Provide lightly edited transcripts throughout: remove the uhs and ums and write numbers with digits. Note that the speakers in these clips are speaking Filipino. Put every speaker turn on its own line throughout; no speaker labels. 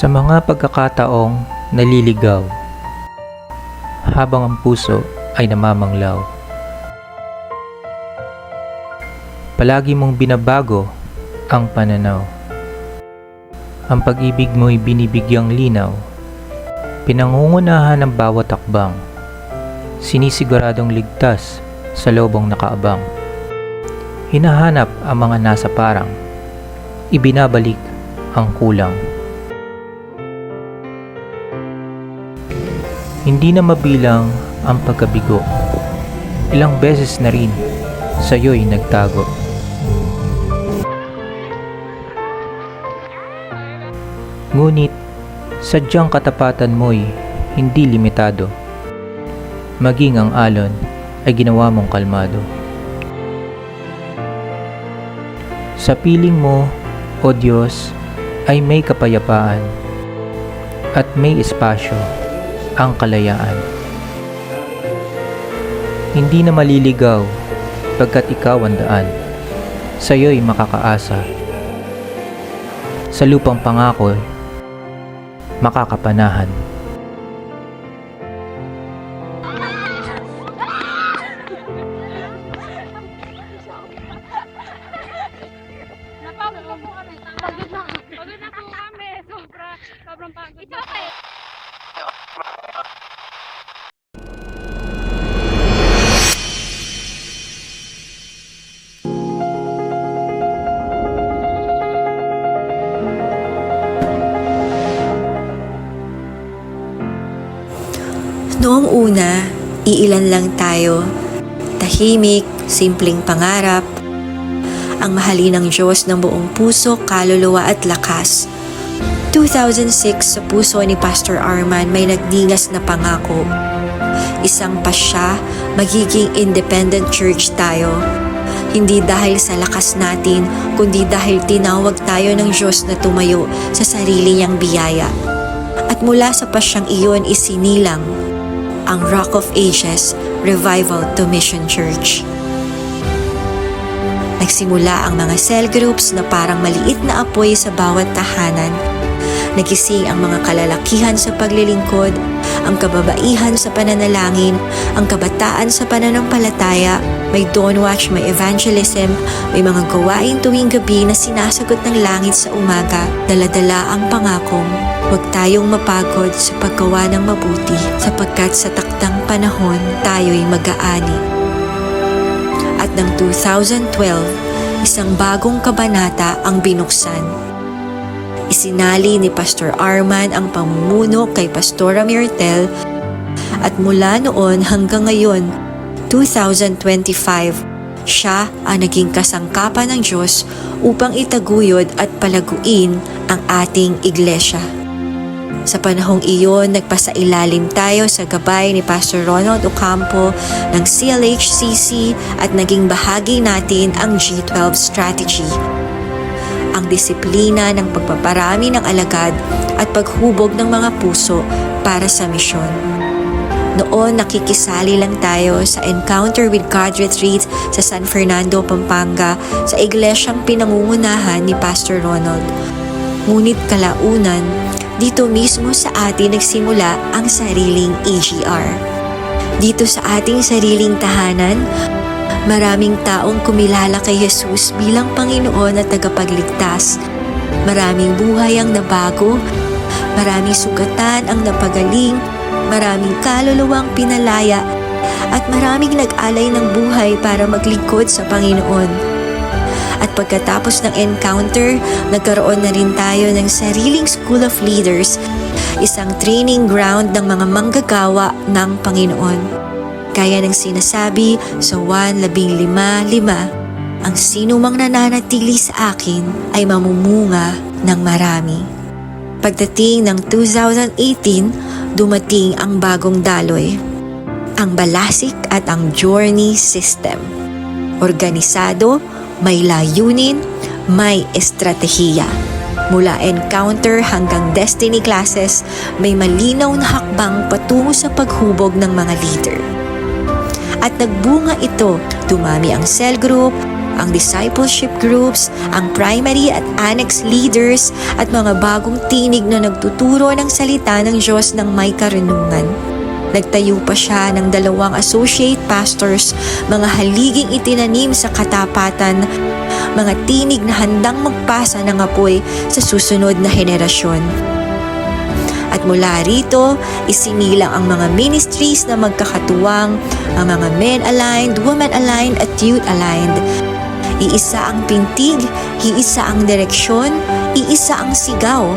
Sa mga pagkakataong naliligaw, habang ang puso ay namamanglaw. Palagi mong binabago ang pananaw. Ang pag-ibig mo'y binibigyang linaw. Pinangungunahan ng bawat akbang. Sinisiguradong ligtas sa lobong nakaabang. Hinahanap ang mga nasa parang. Ibinabalik ang kulang. Hindi na mabilang ang pagkabigo. Ilang beses na rin sa'yo'y nagtago. Ngunit sadyang katapatan mo'y hindi limitado. Maging ang alon ay ginawa mong kalmado. Sa piling mo, O Diyos, ay may kapayapaan at may espasyo ang kalayaan. Hindi na maliligaw pagkat ikaw ang daan. Sa'yo'y makakaasa. Sa lupang pangako'y makakapanahan.
Pagod na po kami. Sobrang pagod. It's okay.
Noong una, iilan lang tayo. Tahimik, simpleng pangarap. Ang mahalin ng Diyos ng buong puso, kaluluwa at lakas. 2006 sa puso ni Pastor Arman may nagningas na pangako. Isang pasya, magiging independent church tayo. Hindi dahil sa lakas natin, kundi dahil tinawag tayo ng Diyos na tumayo sa sarili niyang biyaya. At mula sa pasyang iyon isinilang ang Rock of Ages Revival to Mission Church. Nagsimula ang mga cell groups na parang maliit na apoy sa bawat tahanan. Nagising ang mga kalalakihan sa paglilingkod, ang kababaihan sa pananalangin, ang kabataan sa pananampalataya, may dawn watch, may evangelism, may mga gawain tuwing gabi na sinasagot ng langit sa umaga, dala-dala ang pangakong, huwag tayong mapagod sa paggawa ng mabuti, sapagkat sa takdang panahon tayo'y mag-aani. At ng 2012, isang bagong kabanata ang binuksan. Isinali ni Pastor Arman ang pamumuno kay Pastora Myrtel at mula noon hanggang ngayon, 2025, siya ang naging kasangkapan ng Diyos upang itaguyod at palaguin ang ating iglesia. Sa panahong iyon, nagpasailalim tayo sa gabay ni Pastor Ronald Ocampo ng CLHCC at naging bahagi natin ang G12 strategy. Ang disiplina ng pagpaparami ng alagad at paghubog ng mga puso para sa misyon. Noon nakikisali lang tayo sa Encounter with God Retreat sa San Fernando, Pampanga sa iglesyang pinangungunahan ni Pastor Ronald. Ngunit kalaunan, dito mismo sa atin nagsimula ang sariling AGR. Dito sa ating sariling tahanan, maraming taong kumilala kay Jesus bilang Panginoon at tagapagligtas. Maraming buhay ang nabago, maraming sugatan ang napagaling, maraming kaluluwang pinalaya, at maraming nag-alay ng buhay para maglingkod sa Panginoon. At pagkatapos ng encounter, nagkaroon na rin tayo ng sariling School of Leaders, isang training ground ng mga manggagawa ng Panginoon. Kaya ng sinasabi sa 1:15:5, ang sinumang nananatili sa akin ay mamumunga ng marami. Pagdating ng 2018, dumating ang bagong daloy, ang Balasik at ang Journey System. Organisado, may layunin, may estratehiya. Mula encounter hanggang destiny classes, may malinaw na hakbang patungo sa paghubog ng mga leader. At nagbunga ito, dumami ang cell group, ang discipleship groups, ang primary at annex leaders at mga bagong tinig na nagtuturo ng salita ng Diyos ng may karunungan. Nagtayo pa siya ng 2 associate pastors, mga haliging itinanim sa katapatan, mga tinig na handang magpasa ng apoy sa susunod na henerasyon. At mula rito, isinilang ang mga ministries na magkakatuwang, ang mga men-aligned, women-aligned at youth-aligned. Iisa ang pintig, iisa ang direksyon, iisa ang sigaw,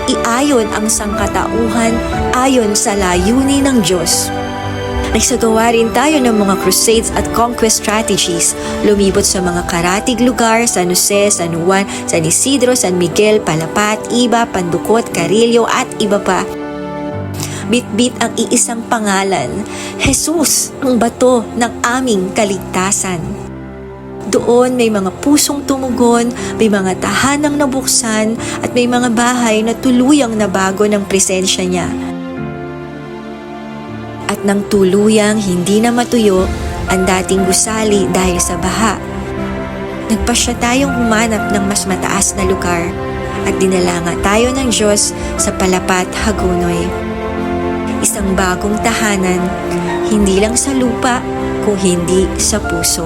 iayon ang sangkatauhan ayon sa layunin ng Diyos. Nagsagawa rin tayo ng mga crusades at conquest strategies. Lumibot sa mga karatig lugar, San Jose, San Juan, San Isidro, San Miguel, Palapat, Iba, Pandukot, Carillo at iba pa. Bit-bit ang iisang pangalan, Jesus, ang bato ng aming kaligtasan. Doon may mga pusong tumugon, may mga tahanang nabuksan at may mga bahay na tuluyang nabago ng presensya niya. At nang tuluyang hindi na matuyo ang dating gusali dahil sa baha, nagpasya tayong humanap ng mas mataas na lugar at dinala nga tayo ng Diyos sa Palapat, Hagonoy. Isang bagong tahanan, hindi lang sa lupa, kung hindi sa puso.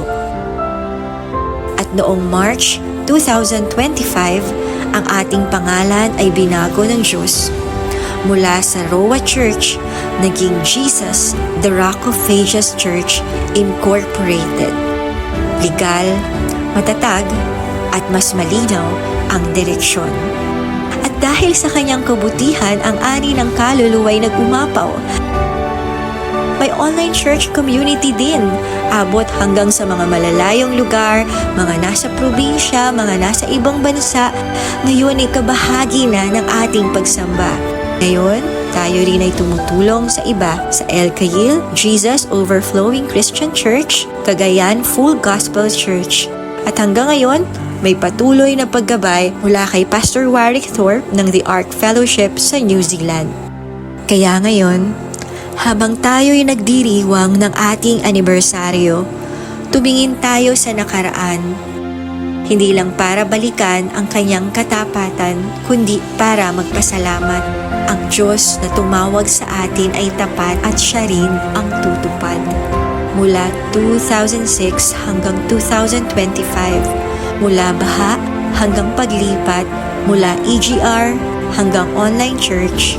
At noong March 2025, ang ating pangalan ay binago ng Diyos. Mula sa Roa Church, naging Jesus, the Rock of Ages Church Incorporated. Legal, matatag, at mas malinaw ang direksyon. At dahil sa kanyang kabutihan, ang ani ng kaluluwa ay nag-umapaw. May online church community din, abot hanggang sa mga malalayong lugar, mga nasa probinsya, mga nasa ibang bansa. Ngayon ay kabahagi na ng ating pagsamba. Ngayon, tayo rin ay tumutulong sa iba sa El Kayil, Jesus Overflowing Christian Church, Cagayan Full Gospel Church. At hanggang ngayon, may patuloy na paggabay mula kay Pastor Warwick Thorpe ng The Ark Fellowship sa New Zealand. Kaya ngayon, habang tayo'y nagdiriwang ng ating anibersaryo, tumingin tayo sa nakaraan. Hindi lang para balikan ang kanyang katapatan, kundi para magpasalamat. Ang Diyos na tumawag sa atin ay tapat at siya rin ang tutupad. Mula 2006 hanggang 2025, mula baha hanggang paglipat, mula EGR hanggang online church,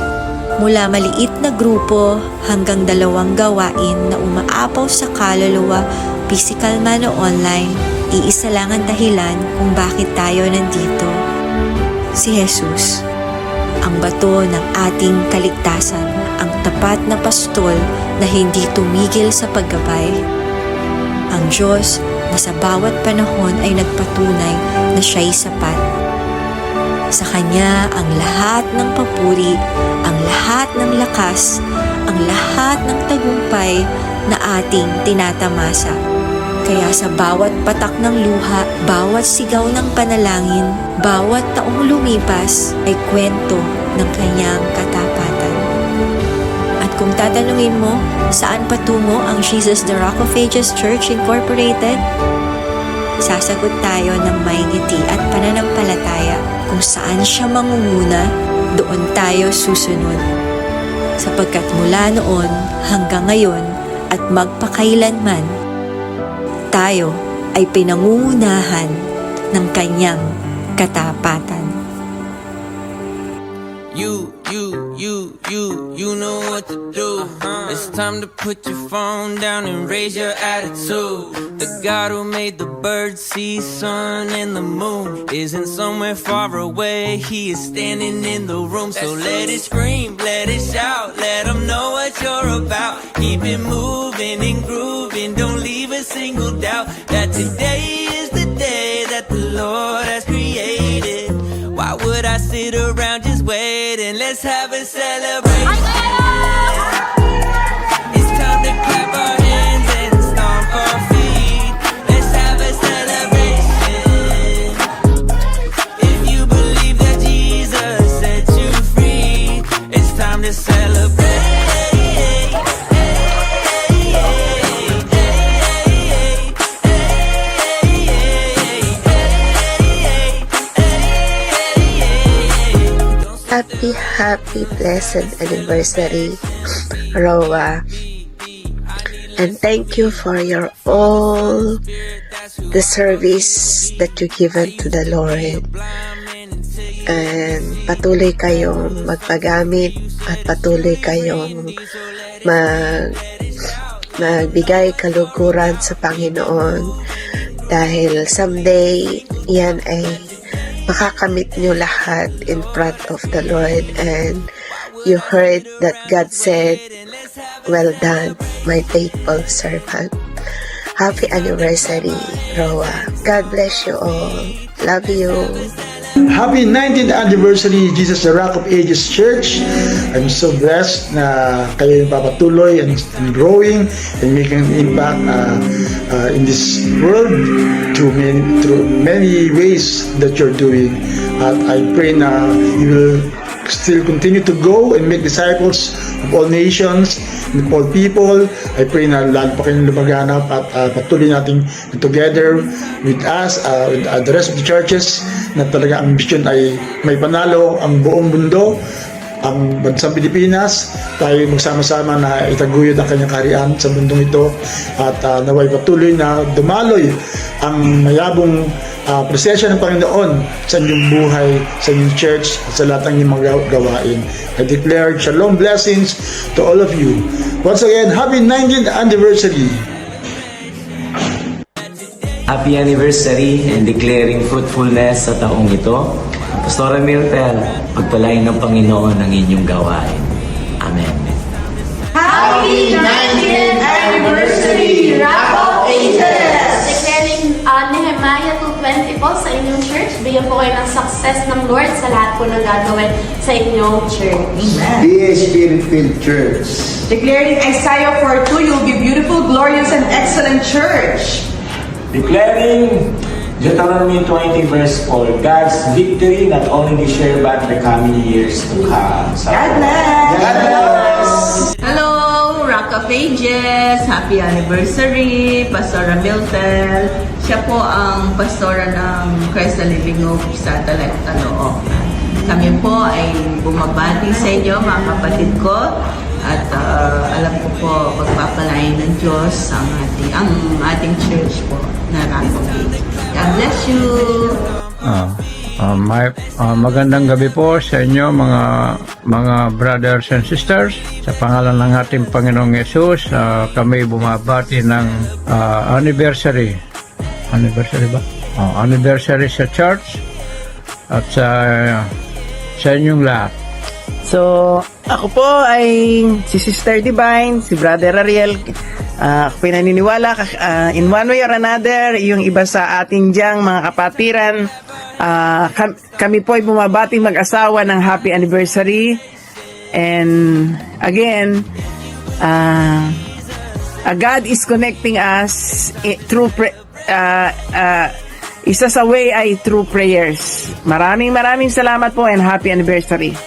mula maliit na grupo hanggang 2 gawain na umaapaw sa kaluluwa, physical man o online, iisa lang ang dahilan kung bakit tayo nandito. Si Jesus, ang bato ng ating kaligtasan, ang tapat na pastol na hindi tumigil sa paggabay. Ang Diyos na sa bawat panahon ay nagpatunay na siya'y sapat. Sa Kanya ang lahat ng papuri, ang lahat ng lakas, ang lahat ng tagumpay na ating tinatamasa. Kaya sa bawat patak ng luha, bawat sigaw ng panalangin, bawat taong lumipas ay kwento ng kanyang katapatan. At kung tatanungin mo, saan patungo ang Jesus the Rock of Ages Church Incorporated? Sasagot tayo ng may ngiti at pananampalataya. Kung saan siya mangunguna, doon tayo susunod. Sapagkat mula noon hanggang ngayon at magpakailanman, tayo ay pinangungunahan ng kanyang katapatan.
You know what to do. It's time to put your phone down and raise your attitude. The God who made the birds, sea, sun, and the moon isn't somewhere far away. He is standing in the room. So let it scream, let it shout, let him know what you're about. Keep it moving and grooving. Don't leave a single doubt that today is the day that the Lord has created. Why would I sit around just waiting? Let's have a celebration. It's time to clap our hands and stomp our feet. Let's have a celebration. If you believe that Jesus set you free, it's time to celebrate.
happy, blessed anniversary, Roa. And thank you for your all the service that you given to the Lord. And patuloy kayong magpagamit at patuloy kayong magbigay kaluguran sa Panginoon, dahil someday yan ay makakamit nyo lahat in front of the Lord. And you heard that God said, "Well done, my faithful servant." Happy anniversary, Roa. God bless you all. Love you.
Happy 19th anniversary, Jesus the Rock of Ages Church. I'm so blessed na kayo yung papatuloy and growing and making an impact in this world through many ways that you're doing. At I pray na you will still continue to go and make disciples of all nations, of all people. I pray na lalo pa kayong lumaganap at patuloy natin together with us, with the rest of the churches, na talaga ang mission ay may panalo ang buong mundo, ang bansang Pilipinas. Tayo magsama-sama na itaguyod ang kanyang kaharian sa mundong ito, at naway patuloy na dumaloy ang mayabong presensya ng Panginoon sa inyong buhay, sa inyong church, at sa lahat ng inyong mga gawain. I declare shalom blessings to all of you. Once again, happy 19th anniversary.
Happy anniversary and declaring fruitfulness sa taong ito. Pastora Miltel, pagpalain ng Panginoon ang inyong gawain. Amen.
Happy 90th anniversary, Rock of Ages!
Declaring Nehemiah 2:20 po sa inyong church. Bigyan po kayo ng success ng Lord sa lahat po ng gagawin sa inyong church.
Be
a Spirit-filled church.
Declaring Isaiah 4:2, you'll be beautiful, glorious, and excellent church.
Declaring Deuteronomy 20 verse 4, God's victory not only this year but the coming years to come.
God bless!
God bless!
Hello, Rock of Ages! Happy anniversary, Pastora Miltel. Siya po ang pastora ng Christ the Living Hope sa Caloocan. Kami po ay bumabati sa inyo, mga kapatid ko. At alam ko po, pagpapalain ng Diyos ang ating church po na Rock of Ages. God bless you!
Magandang gabi po sa inyo mga brothers and sisters. Sa pangalan ng ating Panginoong Yesus, kami bumabati ng anniversary. Anniversary ba? Anniversary sa church at sa inyong lahat.
So, ako po ay si Sister Divine, si Brother Ariel. Ako pinaniniwala in one way or another, yung iba sa ating diyang mga kapatiran, kami po ay bumabati mag-asawa ng happy anniversary. And again, God is connecting us through isa sa way ay through prayers. Maraming salamat po and happy anniversary.